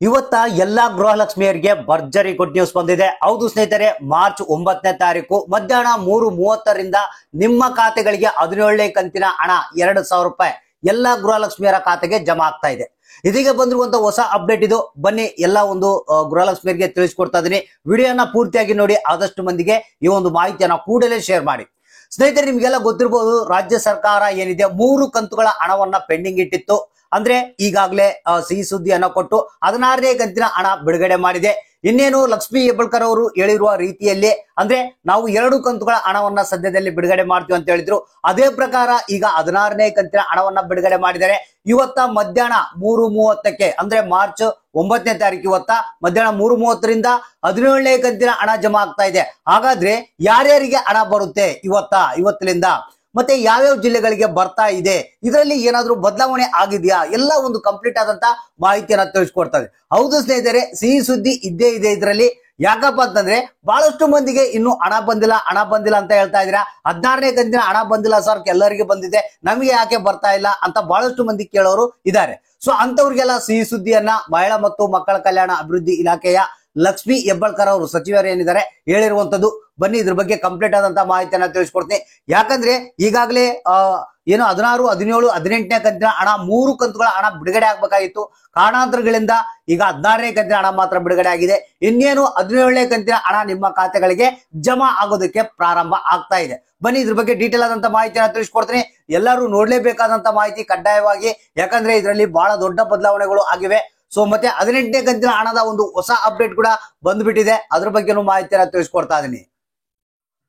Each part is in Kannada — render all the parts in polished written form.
ಇವತ್ತ ಎಲ್ಲಾ ಗೃಹಲಕ್ಷ್ಮಿಯರಿಗೆ ಭರ್ಜರಿ ಗುಡ್ ನ್ಯೂಸ್ ಬಂದಿದೆ. ಹೌದು ಸ್ನೇಹಿತರೆ, ಮಾರ್ಚ್ 9ನೇ ತಾರೀಕು ಮಧ್ಯಾಹ್ನ 3:30ರಿಂದ ನಿಮ್ಮ ಖಾತೆಗಳಿಗೆ 17ನೇ ಕಂತಿನ ಹಣ 2,000 ರೂಪಾಯಿ ಎಲ್ಲಾ ಗೃಹಲಕ್ಷ್ಮಿಯರ ಖಾತೆಗೆ ಜಮಾ ಆಗ್ತಾ ಇದೆ. ಇದೀಗ ಬಂದಿರುವಂತ ಹೊಸ ಅಪ್ಡೇಟ್ ಇದು. ಬನ್ನಿ ಎಲ್ಲ ಒಂದು ಗೃಹಲಕ್ಷ್ಮಿಯರಿಗೆ ತಿಳಿಸ್ಕೊಡ್ತಾ ಇದೀನಿ. ವಿಡಿಯೋನ ಪೂರ್ತಿಯಾಗಿ ನೋಡಿ, ಆದಷ್ಟು ಮಂದಿಗೆ ಈ ಒಂದು ಮಾಹಿತಿಯನ್ನ ಕೂಡಲೇ ಶೇರ್ ಮಾಡಿ. ಸ್ನೇಹಿತರೆ, ನಿಮ್ಗೆಲ್ಲ ಗೊತ್ತಿರಬಹುದು, ರಾಜ್ಯ ಸರ್ಕಾರ ಏನಿದೆ 3 ಕಂತುಗಳ ಹಣವನ್ನ ಪೆಂಡಿಂಗ್ ಇಟ್ಟಿತ್ತು. ಅಂದ್ರೆ ಈಗಾಗಲೇ ಸಿಹಿ ಸುದ್ದಿಯನ್ನ ಕೊಟ್ಟು 16ನೇ ಕಂತಿನ ಹಣ ಬಿಡುಗಡೆ ಮಾಡಿದೆ. ಇನ್ನೇನು ಲಕ್ಷ್ಮೀ ಹೆಬ್ಬಾಳ್ಕರ್ ಅವರು ಹೇಳಿರುವ ರೀತಿಯಲ್ಲಿ, ಅಂದ್ರೆ ನಾವು 2 ಕಂತುಗಳ ಹಣವನ್ನ ಸದ್ಯದಲ್ಲಿ ಬಿಡುಗಡೆ ಮಾಡ್ತೀವಿ ಅಂತ ಹೇಳಿದ್ರು. ಅದೇ ಪ್ರಕಾರ ಈಗ 16ನೇ ಕಂತಿನ ಹಣವನ್ನ ಬಿಡುಗಡೆ ಮಾಡಿದ್ದಾರೆ. ಇವತ್ತ ಮಧ್ಯಾಹ್ನ 3:30ಕ್ಕೆ, ಅಂದ್ರೆ ಮಾರ್ಚ್ 9ನೇ ತಾರೀಕು ಇವತ್ತ ಮಧ್ಯಾಹ್ನ 3:30ರಿಂದ 17ನೇ ಕಂತಿನ ಹಣ ಜಮಾ ಆಗ್ತಾ ಇದೆ. ಹಾಗಾದ್ರೆ ಯಾರ್ಯಾರಿಗೆ ಹಣ ಬರುತ್ತೆ ಇವತ್ತಿನಿಂದ, ಮತ್ತೆ ಯಾವ್ಯಾವ ಜಿಲ್ಲೆಗಳಿಗೆ ಬರ್ತಾ ಇದೆ, ಇದರಲ್ಲಿ ಏನಾದ್ರೂ ಬದಲಾವಣೆ ಆಗಿದೆಯಾ, ಎಲ್ಲ ಒಂದು ಕಂಪ್ಲೀಟ್ ಆದಂತ ಮಾಹಿತಿಯನ್ನ ತಿಳಿಸ್ಕೊಡ್ತದೆ. ಹೌದು ಸ್ನೇಹಿತರೆ, ಸಿಹಿ ಸುದ್ದಿ ಇದ್ದೇ ಇದೆ ಇದರಲ್ಲಿ. ಯಾಕಪ್ಪ ಅಂತಂದ್ರೆ ಬಹಳಷ್ಟು ಮಂದಿಗೆ ಇನ್ನು ಹಣ ಬಂದಿಲ್ಲ ಅಂತ ಹೇಳ್ತಾ ಇದ್ದೀರಾ. 16ನೇ ಕಂತಿನ ಹಣ ಬಂದಿಲ್ಲ ಸರ್, ಎಲ್ಲರಿಗೆ ಬಂದಿದೆ, ನಮಗೆ ಯಾಕೆ ಬರ್ತಾ ಇಲ್ಲ ಅಂತ ಬಹಳಷ್ಟು ಮಂದಿ ಕೇಳೋರು ಇದ್ದಾರೆ. ಸೊ ಅಂತವ್ರಿಗೆಲ್ಲ ಸಿಹಿ ಸುದ್ದಿಯನ್ನ ಮಹಿಳಾ ಮತ್ತು ಮಕ್ಕಳ ಕಲ್ಯಾಣ ಅಭಿವೃದ್ಧಿ ಇಲಾಖೆಯ ಲಕ್ಷ್ಮೀ ಹೆಬ್ಬಾಳ್ಕರ್ ಅವರು ಸಚಿವರು ಏನಿದ್ದಾರೆ ಹೇಳಿರುವಂತದ್ದು. ಬನ್ನಿ ಇದ್ರ ಬಗ್ಗೆ ಕಂಪ್ಲೀಟ್ ಆದಂತ ಮಾಹಿತಿಯನ್ನ ತಿಳಿಸ್ಕೊಡ್ತೀನಿ. ಯಾಕಂದ್ರೆ ಈಗಾಗಲೇ ಏನು 16, 17, 18ನೇ ಕಂತಿನ ಹಣ 3 ಕಂತುಗಳ ಹಣ ಬಿಡುಗಡೆ ಆಗ್ಬೇಕಾಗಿತ್ತು. ಕಾರಣಾಂತರಗಳಿಂದ ಈಗ 16ನೇ ಕಂತಿನ ಹಣ ಮಾತ್ರ ಬಿಡುಗಡೆ ಆಗಿದೆ. ಇನ್ನೇನು 17ನೇ ಕಂತಿನ ಹಣ ನಿಮ್ಮ ಖಾತೆಗಳಿಗೆ ಜಮಾ ಆಗೋದಕ್ಕೆ ಪ್ರಾರಂಭ ಆಗ್ತಾ ಇದೆ. ಬನ್ನಿ ಇದ್ರ ಬಗ್ಗೆ ಡೀಟೇಲ್ ಆದಂತ ಮಾಹಿತಿಯನ್ನ ತಿಳಿಸ್ಕೊಡ್ತೀನಿ. ಎಲ್ಲರೂ ನೋಡ್ಲೇಬೇಕಾದಂತ ಮಾಹಿತಿ ಕಡ್ಡಾಯವಾಗಿ, ಯಾಕಂದ್ರೆ ಇದರಲ್ಲಿ ಬಹಳ ದೊಡ್ಡ ಬದಲಾವಣೆಗಳು ಆಗಿವೆ. ಸೊ ಮತ್ತೆ 18ನೇ ಕಂತಿನ ಹಣದ ಒಂದು ಹೊಸ ಅಪ್ಡೇಟ್ ಕೂಡ ಬಂದ್ಬಿಟ್ಟಿದೆ. ಅದ್ರ ಬಗ್ಗೆನೂ ಮಾಹಿತಿಯನ್ನ ತಿಳಿಸ್ಕೊಡ್ತಾ ಇದೀನಿ.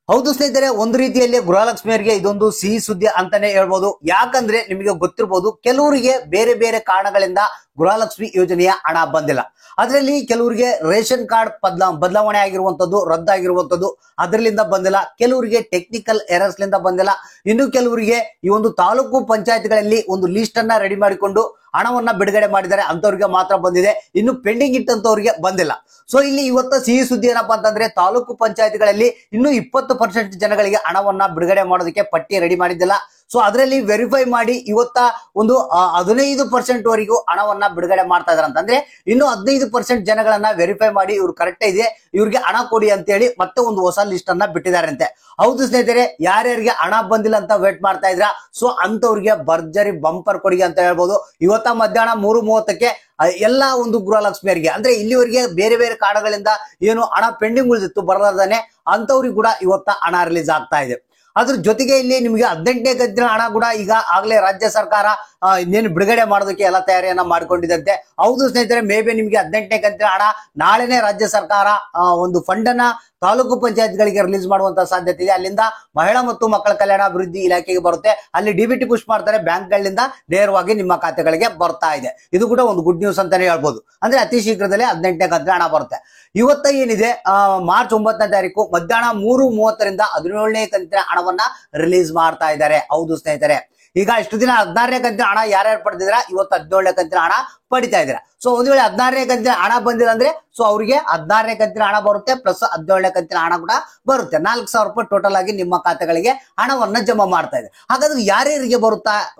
ಹೌದು ಸ್ನೇಹಿತರೆ, ಒಂದು ರೀತಿಯಲ್ಲಿ ಗೃಹಲಕ್ಷ್ಮಿಯರಿಗೆ ಇದೊಂದು ಸಿಹಿ ಸುದ್ದಿ ಅಂತಾನೆ ಹೇಳ್ಬೋದು. ಯಾಕಂದ್ರೆ ನಿಮಗೆ ಗೊತ್ತಿರಬಹುದು, ಕೆಲವರಿಗೆ ಬೇರೆ ಬೇರೆ ಕಾರಣಗಳಿಂದ ಗೃಹಲಕ್ಷ್ಮಿ ಯೋಜನೆಯ ಹಣ ಬಂದಿಲ್ಲ. ಅದರಲ್ಲಿ ಕೆಲವರಿಗೆ ರೇಷನ್ ಕಾರ್ಡ್ ಬದಲಾವಣೆ ಆಗಿರುವಂತದ್ದು, ರದ್ದಾಗಿರುವಂತದ್ದು, ಅದರಿಂದ ಬಂದಿಲ್ಲ. ಕೆಲವರಿಗೆ ಟೆಕ್ನಿಕಲ್ ಎರರ್ಸ್ ಲಿಂದ ಬಂದಿಲ್ಲ. ಇನ್ನು ಕೆಲವರಿಗೆ ಈ ಒಂದು ತಾಲೂಕು ಪಂಚಾಯತ್ಗಳಲ್ಲಿ ಒಂದು ಲಿಸ್ಟ್ ಅನ್ನ ರೆಡಿ ಮಾಡಿಕೊಂಡು ಹಣವನ್ನ ಬಿಡುಗಡೆ ಮಾಡಿದ್ದಾರೆ, ಅಂತವ್ರಿಗೆ ಮಾತ್ರ ಬಂದಿದೆ. ಇನ್ನು ಪೆಂಡಿಂಗ್ ಇಟ್ಟಂತವ್ರಿಗೆ ಬಂದಿಲ್ಲ. ಸೊ ಇಲ್ಲಿ ಇವತ್ತು ಸಿಹಿ ಸುದ್ದಿ ಏನಪ್ಪಾ ಅಂತಂದ್ರೆ, ತಾಲೂಕು ಪಂಚಾಯತ್ಗಳಲ್ಲಿ ಇನ್ನು 20% ಜನಗಳಿಗೆ ಹಣವನ್ನ ಬಿಡುಗಡೆ ಮಾಡೋದಕ್ಕೆ ಪಟ್ಟಿ ರೆಡಿ ಮಾಡಿದ್ದಿಲ್ಲ. ಸೊ ಅದರಲ್ಲಿ ವೆರಿಫೈ ಮಾಡಿ ಇವತ್ತ ಒಂದು 15% ವರೆಗೂ ಹಣವನ್ನ ಬಿಡುಗಡೆ ಮಾಡ್ತಾ ಇದಾರೆ. ಅಂತಂದ್ರೆ ಇನ್ನು 15% ಜನಗಳನ್ನ ವೆರಿಫೈ ಮಾಡಿ ಇವ್ರು ಕರೆಕ್ಟ್ ಇದೆ, ಇವ್ರಿಗೆ ಹಣ ಕೊಡಿ ಅಂತ ಹೇಳಿ ಮತ್ತೆ ಒಂದು ಹೊಸ ಲಿಸ್ಟ್ ಅನ್ನ ಬಿಟ್ಟಿದ್ದಾರೆ ಅಂತೆ. ಹೌದು ಸ್ನೇಹಿತರೆ, ಯಾರ್ಯಾರಿಗೆ ಹಣ ಬಂದಿಲ್ಲ ಅಂತ ವೇಟ್ ಮಾಡ್ತಾ ಇದ್ರ, ಸೊ ಅಂತವ್ರಿಗೆ ಭರ್ಜರಿ ಬಂಪರ್ ಕೊಡುಗೆ ಅಂತ ಹೇಳ್ಬೋದು. ಇವತ್ತ ಮಧ್ಯಾಹ್ನ 3:30ಕ್ಕೆ ಎಲ್ಲಾ ಒಂದು ಗೃಹಲಕ್ಷ್ಮಿಯರಿಗೆ, ಅಂದ್ರೆ ಇಲ್ಲಿವರೆಗೆ ಬೇರೆ ಬೇರೆ ಕಾರಣಗಳಿಂದ ಏನು ಹಣ ಪೆಂಡಿಂಗ್ ಉಳಿದಿತ್ತು ಬರಲಾರ್ದಾನೆ, ಅಂತವ್ರಿಗೆ ಕೂಡ ಇವತ್ತ ಹಣ ರಿಲೀಸ್ ಆಗ್ತಾ ಇದೆ. ಅದ್ರ ಜೊತೆಗೆ ಇಲ್ಲಿ ನಿಮಗೆ 18ನೇ ಕಂತಿನ ಹಣ ಕೂಡ ಈಗ ಆಗ್ಲೇ ರಾಜ್ಯ ಸರ್ಕಾರ ಇನ್ನೇನು ಬಿಡುಗಡೆ ಮಾಡೋದಕ್ಕೆ ಎಲ್ಲ ತಯಾರಿಯನ್ನ ಮಾಡ್ಕೊಂಡಿದಂತೆ. ಹೌದು ಸ್ನೇಹಿತರೆ, ಮೇ ಬಿ ನಿಮಗೆ 18ನೇ ಕಂತಿನ ಹಣ ನಾಳೆನೇ ರಾಜ್ಯ ಸರ್ಕಾರ ಒಂದು ಫಂಡ್ ಅನ್ನ ತಾಲೂಕು ಪಂಚಾಯತ್ಗಳಿಗೆ ರಿಲೀಸ್ ಮಾಡುವಂತ ಸಾಧ್ಯತೆ ಇದೆ. ಅಲ್ಲಿಂದ ಮಹಿಳಾ ಮತ್ತು ಮಕ್ಕಳ ಕಲ್ಯಾಣ ಅಭಿವೃದ್ಧಿ ಇಲಾಖೆಗೆ ಬರುತ್ತೆ. ಅಲ್ಲಿ ಡಿಬಿಟಿ ಪುಷ್ ಮಾಡ್ತಾರೆ, ಬ್ಯಾಂಕ್ಗಳಿಂದ ನೇರವಾಗಿ ನಿಮ್ಮ ಖಾತೆಗಳಿಗೆ ಬರ್ತಾ ಇದೆ. ಇದು ಕೂಡ ಒಂದು ಗುಡ್ ನ್ಯೂಸ್ ಅಂತಾನೆ ಹೇಳ್ಬೋದು. ಅಂದ್ರೆ ಅತಿ ಶೀಘ್ರದಲ್ಲೇ 18ನೇ ಕಂತಿನ ಹಣ ಬರುತ್ತೆ. ಇವತ್ತ ಏನಿದೆ ಮಾರ್ಚ್ 9ನೇ ತಾರೀಕು ಮಧ್ಯಾಹ್ನ 3:30ರಿಂದ 17ನೇ ಕಂತಿನ ಹಣವನ್ನ ರಿಲೀಸ್ ಮಾಡ್ತಾ ಇದ್ದಾರೆ. ಹೌದು ಸ್ನೇಹಿತರೆ, ಈಗ ಇಷ್ಟು ದಿನ 16ನೇ ಕಂತಿನ ಹಣ ಯಾರ್ಯಾರು ಪಡೆದಿದ್ರ, ಇವತ್ತು 17ನೇ ಕಂತಿನ ಹಣ ಪಡಿತಾ ಇದ್ದೀರಾ. ಸೊ ಒಂದು ವೇಳೆ 16ನೇ ಕಂತಿನ ಹಣ ಬಂದಿಲ್ಲ ಅಂದ್ರೆ, ಸೊ ಅವರಿಗೆ 16ನೇ ಕಂತಿನ ಹಣ ಬರುತ್ತೆ, ಪ್ಲಸ್ 17ನೇ ಕಂತಿನ ಹಣ ಕೂಡ ಬರುತ್ತೆ. 4,000 ರೂಪಾಯಿ ಟೋಟಲ್ ಆಗಿ ನಿಮ್ಮ ಖಾತೆಗಳಿಗೆ ಹಣವನ್ನ ಜಮಾ ಮಾಡ್ತಾ ಇದೆ. ಹಾಗಾದ್ರೆ ಯಾರ್ಯಾರಿಗೆ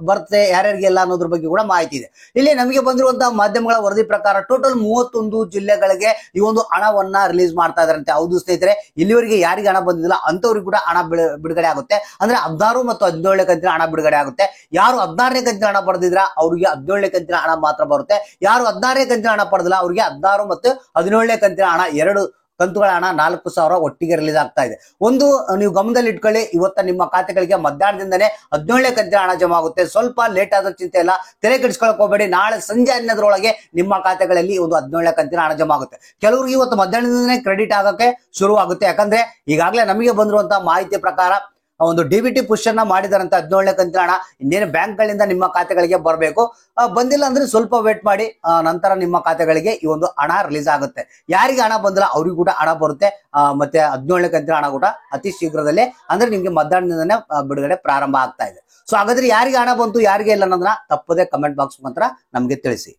ಬರುತ್ತೆ, ಯಾರ್ಯಾರಿಗೆ ಇಲ್ಲ ಅನ್ನೋದ್ರ ಬಗ್ಗೆ ಕೂಡ ಮಾಹಿತಿ ಇದೆ. ಇಲ್ಲಿ ನಮಗೆ ಬಂದಿರುವಂತಹ ಮಾಧ್ಯಮಗಳ ವರದಿ ಪ್ರಕಾರ ಟೋಟಲ್ 31 ಜಿಲ್ಲೆಗಳಿಗೆ ಈ ಒಂದು ಹಣವನ್ನ ರಿಲೀಸ್ ಮಾಡ್ತಾ ಇದಾರಂತೆ. ಹೌದು ಸ್ನೇಹಿತರೆ, ಇಲ್ಲಿವರೆಗೆ ಯಾರಿಗೆ ಹಣ ಬಂದಿಲ್ಲ ಅಂತವ್ರಿಗೆ ಕೂಡ ಹಣ ಬಿಡುಗಡೆ ಆಗುತ್ತೆ. ಅಂದ್ರೆ 16 ಮತ್ತು 17ನೇ ಕಂತಿನ ಹಣ ಬಿಡುಗಡೆ ಆಗುತ್ತೆ. ಯಾರು 16ನೇ ಕಂತಿನ ಹಣ ಪಡೆದಿದ್ರ ಅವ್ರಿಗೆ 17ನೇ ಕಂತಿನ ಹಣ ಮಾತ್ರ ಬರುತ್ತೆ. ಯಾರು 16ನೇ ಕಂತಿನ ಹಣ ಪಡೆದಿಲ್ಲ ಅವ್ರಿಗೆ 16 ಮತ್ತು 17ನೇ ಕಂತಿನ ಹಣ, 2 ಕಂತುಗಳ ಹಣ 4,000 ಒಟ್ಟಿಗೆ ರಿಲೀಸ್ ಆಗ್ತಾ ಇದೆ. ಒಂದು ನೀವು ಗಮನದಲ್ಲಿ ಇಟ್ಕೊಳ್ಳಿ, ಇವತ್ತ ನಿಮ್ಮ ಖಾತೆಗಳಿಗೆ ಮಧ್ಯಾಹ್ನದಿಂದನೇ 17ನೇ ಕಂತಿನ ಹಣ ಜಮಾ ಆಗುತ್ತೆ. ಸ್ವಲ್ಪ ಲೇಟ್ ಆದ ಚಿಂತೆ ಇಲ್ಲ, ತಲೆ ಕೆಡಿಸ್ಕೊಳಕ್ ಹೋಗಬೇಡಿ. ನಾಳೆ ಸಂಜೆ 10ರೊಳಗೆ ನಿಮ್ಮ ಖಾತೆಗಳಲ್ಲಿ ಒಂದು 17ನೇ ಕಂತಿನ ಹಣ ಜಮಾ ಆಗುತ್ತೆ. ಕೆಲವರಿಗೆ ಇವತ್ತು ಮಧ್ಯಾಹ್ನದಿಂದನೇ ಕ್ರೆಡಿಟ್ ಆಗಕ್ಕೆ ಶುರು ಆಗುತ್ತೆ. ಯಾಕಂದ್ರೆ ಈಗಾಗಲೇ ನಮಗೆ ಬಂದಿರುವಂತಹ ಮಾಹಿತಿ ಪ್ರಕಾರ ಒಂದು ಡಿಬಿಟಿ ಪುಷ್ ಅನ್ನ ಮಾಡಿದಾರಂತ 17ನೇ ಕಂತಿನ ಹಣ ಇನ್ನೇನು ಬ್ಯಾಂಕ್ಗಳಿಂದ ನಿಮ್ಮ ಖಾತೆಗಳಿಗೆ ಬರಬೇಕು. ಬಂದಿಲ್ಲ ಅಂದ್ರೆ ಸ್ವಲ್ಪ ವೇಟ್ ಮಾಡಿ, ನಂತರ ನಿಮ್ಮ ಖಾತೆಗಳಿಗೆ ಈ ಒಂದು ಹಣ ರಿಲೀಸ್ ಆಗುತ್ತೆ. ಯಾರಿಗೆ ಹಣ ಬಂದಿಲ್ಲ ಅವ್ರಿಗೂ ಕೂಡ ಹಣ ಬರುತ್ತೆ. ಮತ್ತೆ 17ನೇ ಕಂತಿನ ಹಣ ಕೂಡ ಅತಿ ಶೀಘ್ರದಲ್ಲೇ, ಅಂದ್ರೆ ನಿಮ್ಗೆ ಮಧ್ಯಾಹ್ನದಿಂದನೇ ಬಿಡುಗಡೆ ಪ್ರಾರಂಭ ಆಗ್ತಾ ಇದೆ. ಸೊ ಹಾಗಾದ್ರೆ ಯಾರಿಗೆ ಹಣ ಬಂತು, ಯಾರಿಗೆ ಇಲ್ಲ ಅನ್ನೋದನ್ನ ತಪ್ಪದೆ ಕಮೆಂಟ್ ಬಾಕ್ಸ್ ಮಾತ್ರ ನಮ್ಗೆ ತಿಳಿಸಿ.